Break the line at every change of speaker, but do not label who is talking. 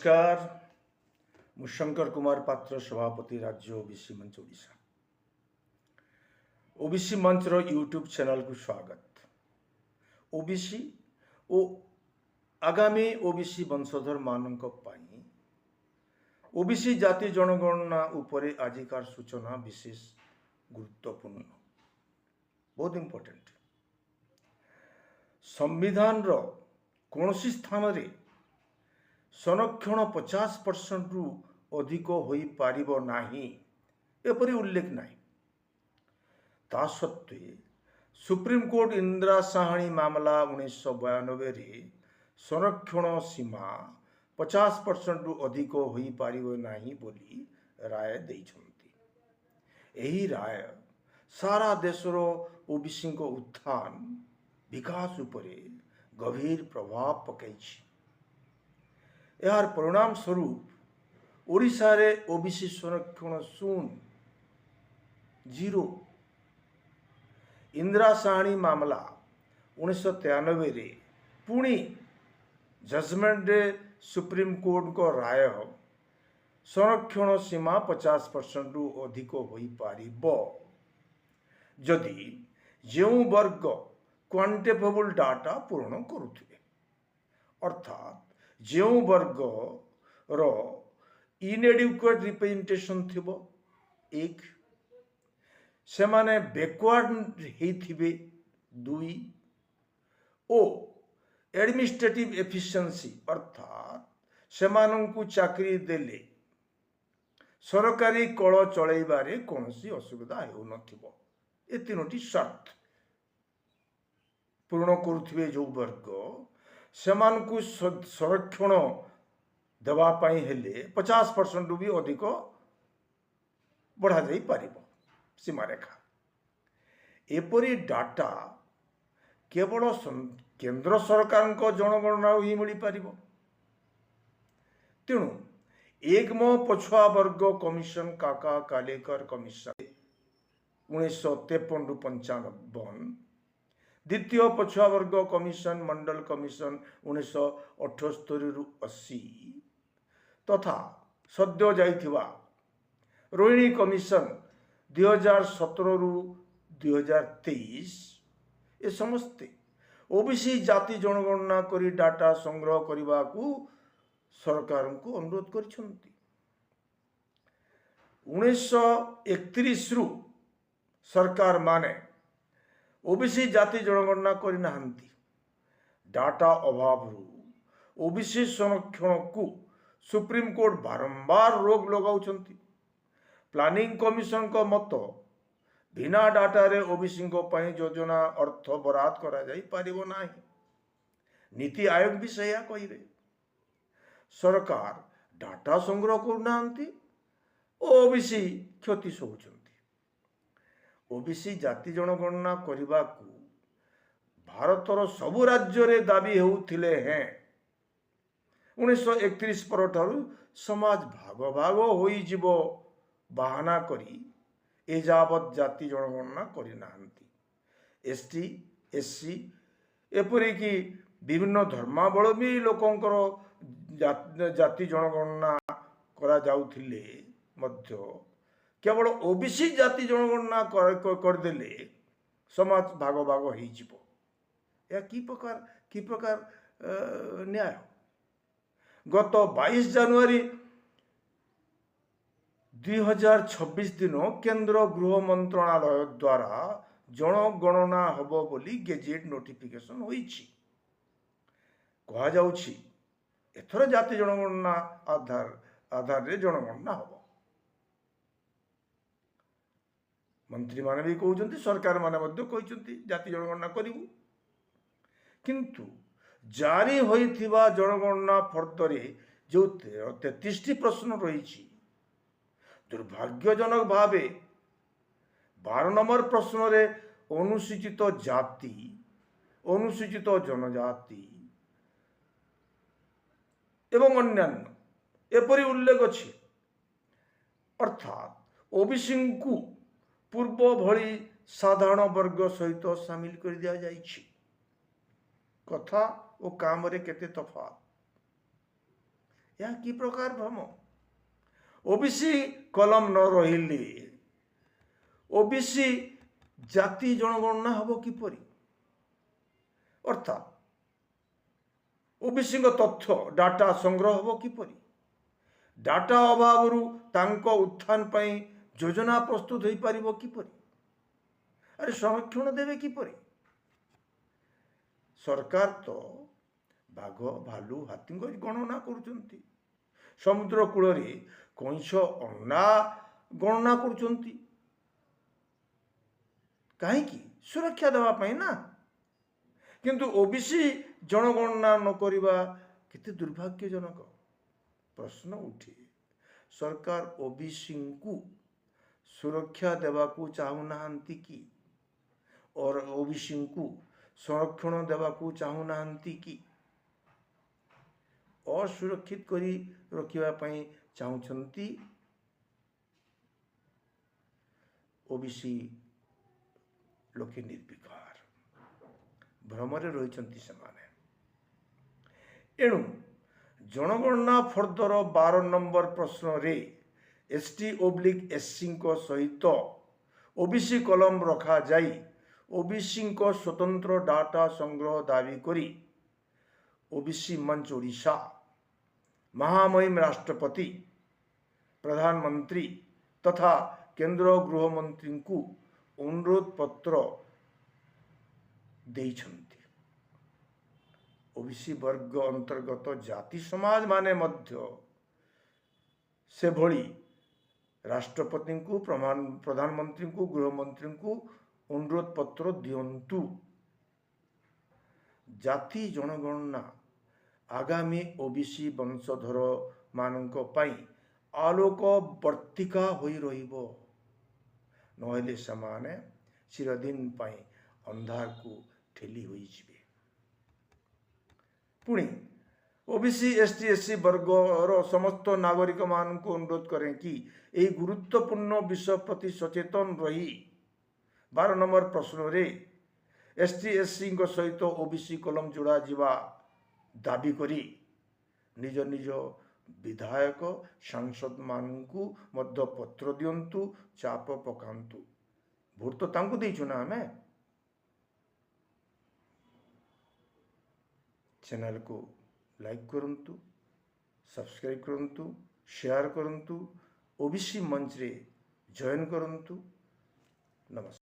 नमस्कार मु शंकर कुमार पात्र सभापति राज्य ओबीसी मंच ओडिशा ओबीसी मंच रो यूट्यूब चैनल को स्वागत। ओबीसी ओ आगामी ओबीसी वंशधर मानक पाई ओबीसी जाति जनगणना उपरे आजिकार सूचना विशेष गुरुत्वपूर्ण बहुत इंपोर्टेंट। संविधान रो कौनसी स्थान रे संरक्षण 50% रु अधिक होई पारिबो नाही एपरि उल्लेख नाही। ता सत्वे सुप्रीम कोर्ट इंदिरा साहानी मामला 1992 रे संरक्षण सीमा 50% रु अधिक होई पारिबो नाही बोली राय दैछंती। एही राय सारा देशर ओबीसी को उत्थान विकास उपरे गभीर प्रभाव पकैछि। यार परिणाम स्वरूप ओडिशा रे ओबीसी संरक्षण शून्य 0। इंदिरा साहानी मामला 1993 रे पुणी जजमेंट रे सुप्रीम कोर्ट को राय संरक्षण सीमा 50% रु अधिक होई पारिबो जदि जेउ वर्ग क्वांटिफेबल डाटा पूर्ण करुथिबे, अर्थात जो वर्ग रो इनएडिक्वेट रिप्रेजेंटेशन थिबो एक से माने बैकवर्ड हेथिबे 2 ओ एडमिनिस्ट्रेटिव एफिशिएंसी अर्थात से माननकु चाकरी देले सरकारी कल चलैबारे कोनोसी असुविधा हेउ नथिबो। ए तीनोटी शर्त पूर्ण करुथिबे जो वर्ग सेमानकु संरक्षण देवा पाई हेले 50% रु भी अधिक बढ़ा जाई पारिबो सीमा रेखा। एपरी डाटा केवल केंद्र सरकार को जनगणना ही मिली पारिबो। तेणु एकम पछुआ वर्ग कमिशन काका कालेकर कमिशन 1953 रु 55, द्वितीय पछुआ वर्ग कमिशन मंडल कमिशन 1978 रु 80 तथा सद्य जाइथिबा रोहिणी कमिशन 2017 रु 2023 ए समस्ते ओबीसी जाति जनगणना करी डाटा संग्रह करने को सरकार को अनुरोध करिसेंती। 1931 रु सरकार माने ओबीसी जाति जनगणना करि नाहंती। डाटा अभाव ओबीसी संरक्षण को सुप्रीम कोर्ट बारंबार रोक लगाउछंती। प्लानिंग कमिशन को मत बिना डाटा रे ओबीसी को पई योजना अर्थ बराद करा जाई पारिबो नाही। नीति आयोग भी सया कहिबे। सरकार डाटा संग्रह करुनांती ओबीसी क्षति सोचंती। ओबीसी जाति जनगणना करने को भारतर सबु राज्य रे दाबी होउथिले हैं। 1931 पर ठारू समाज भाग भाग होई जिवो बहाना करी ए जावत जाति जनगणना करि नाहंती। एसटी एससी एपरि की विभिन्न धर्मावलंबी लोकंकर जाति जनगणना करा जाउथिले मध्य केवल ओबीसी जाति जनगणना करदेले समाज भाग भाग हो जिवो। या की प्रकार न्याय। गत 22 जनवरी 2026 दिन केंद्र गृह मंत्रणालय द्वारा जनगणना हबो बोली गेजेट नोटिफिकेशन होईछि। कहा जाउछि एथर जाति जनगणना आधार रे जनगणना हबो। मंत्री माने भी कहउछंती, सरकार माने मध्य कहउछंती जाति जनगणना करिवु। किंतु जारी होइथिबा जनगणना फर्दरे जो 33टी प्रश्न रही दुर्भाग्यजनक भावे 12 नंबर प्रश्न रे अनुसूचित जाति अनुसूचित जनजाति एवं अन्यान्य एपरि उल्लेख अछि। अर्थात ओबीसी को पूर्व भली साधारण वर्ग सहित सामिल कर दिया जाइछि। कथा और काम रे केते तफात। ଏହା କି ପ୍ରକାର ଭ୍ରମ? ଓବିସି କଲମ ନ ରହିଲେ ଓବିସି ଜାତି ଜନଗଣନା ହେବ କିପରି? ଅର୍ଥାତ୍ ଓବିସିଙ୍କ ତଥ୍ୟ ଡାଟା ସଂଗ୍ରହ ହେବ କିପରି? ଡାଟା ଅଭାବରୁ ତାଙ୍କ ଉତ୍ଥାନ ପାଇଁ ଯୋଜନା ପ୍ରସ୍ତୁତ ହୋଇପାରିବ କିପରି? ଆରେ ସଂରକ୍ଷଣ ଦେବେ କିପରି? ସରକାର ତ ବାଘ, ଭାଲୁ, ହାତୀଙ୍କ ଗଣନା କରୁଛନ୍ତି, ସମୁଦ୍ର କୂଳରେ କଇଁଛ, ଅଣ୍ଡା ଗଣନା କରୁଛନ୍ତି। କାହିଁକି? ସୁରକ୍ଷା ଦେବା ପାଇଁ ନା। କିନ୍ତୁ ଓବିସି ଜନଗଣନା ନ କରିବା କେତେ ଦୁର୍ଭାଗ୍ୟଜନକ। ପ୍ରଶ୍ନ ଉଠେ, ସରକାର ଓବିସିଙ୍କୁ ସୁରକ୍ଷା ଦେବାକୁ ଚାହୁଁନାହାନ୍ତି କି? ଓବିସିଙ୍କୁ ସଂରକ୍ଷଣ ଦେବାକୁ ଚାହୁଁନାହାନ୍ତି କି? ଅସୁରକ୍ଷିତ କରି ରଖିବା ପାଇଁ ଚାହୁଁଛନ୍ତି। ଓବିସି ଲୋକେ ନିର୍ବିକାର ଭ୍ରମରେ ରହିଛନ୍ତି ସେମାନେ। ଏଣୁ ଜନଗଣନା ଫର୍ଦ୍ଦର 12 ନମ୍ବର ପ୍ରଶ୍ନରେ ST/SCଙ୍କ ସହିତ ଓବିସି କଲମ ରଖାଯାଇ ଓବିସିଙ୍କ ସ୍ୱତନ୍ତ୍ର ଡାଟା ସଂଗ୍ରହ ଦାବି କରି ଓବିସି ମଞ୍ଚ ଓଡ଼ିଶା ମହାମହିମ ରାଷ୍ଟ୍ରପତି, ପ୍ରଧାନମନ୍ତ୍ରୀ ତଥା କେନ୍ଦ୍ର ଗୃହମନ୍ତ୍ରୀଙ୍କୁ ଅନୁରୋଧ ପତ୍ର ଦେଇଛନ୍ତି। ଓବିସି ବର୍ଗ ଅନ୍ତର୍ଗତ ଜାତି ସମାଜ ମାନେ ମଧ୍ୟ ସେଭଳି ରାଷ୍ଟ୍ରପତିଙ୍କୁ, ପ୍ରଧାନମନ୍ତ୍ରୀଙ୍କୁ, ଗୃହମନ୍ତ୍ରୀଙ୍କୁ ଅନୁରୋଧ ପତ୍ର ଦିଅନ୍ତୁ। ଜାତି ଜନଗଣନା ଆଗାମୀ ଓବିସି ବଂଶଧର ମାନଙ୍କ ପାଇଁ ଆଲୋକ ବର୍ତ୍ତିକା ହୋଇ ରହିବ, ନହେଲେ ସେମାନେ ଚିରଦିନ ପାଇଁ ଅନ୍ଧାରକୁ ଠେଲି ହୋଇଯିବେ। ପୁଣି ଓବିସି, ST/SC ବର୍ଗର ସମସ୍ତ ନାଗରିକମାନଙ୍କୁ ଅନୁରୋଧ କରେ କି ଏହି ଗୁରୁତ୍ୱପୂର୍ଣ୍ଣ ବିଷୟ ପ୍ରତି ସଚେତନ ରହି 12 ନମ୍ବର ପ୍ରଶ୍ନରେ ST/SCଙ୍କ ସହିତ ଓବିସି କଲମ ଯୋଡ଼ାଯିବା ଦାବି କରି ନିଜ ନିଜ ବିଧାୟକ, ସାଂସଦମାନଙ୍କୁ ମଧ୍ୟ ପତ୍ର ଦିଅନ୍ତୁ, ଚାପ ପକାନ୍ତୁ। ଭୋଟ ତ ତାଙ୍କୁ ଦେଇଛୁ ନା ଆମେ। ଚ୍ୟାନେଲକୁ ଲାଇକ୍ କରନ୍ତୁ, ସବସ୍କ୍ରାଇବ୍ କରନ୍ତୁ, ସେୟାର କରନ୍ତୁ, ଓବିସି ମଞ୍ଚରେ ଜଏନ୍ କରନ୍ତୁ। ନମସ୍କାର।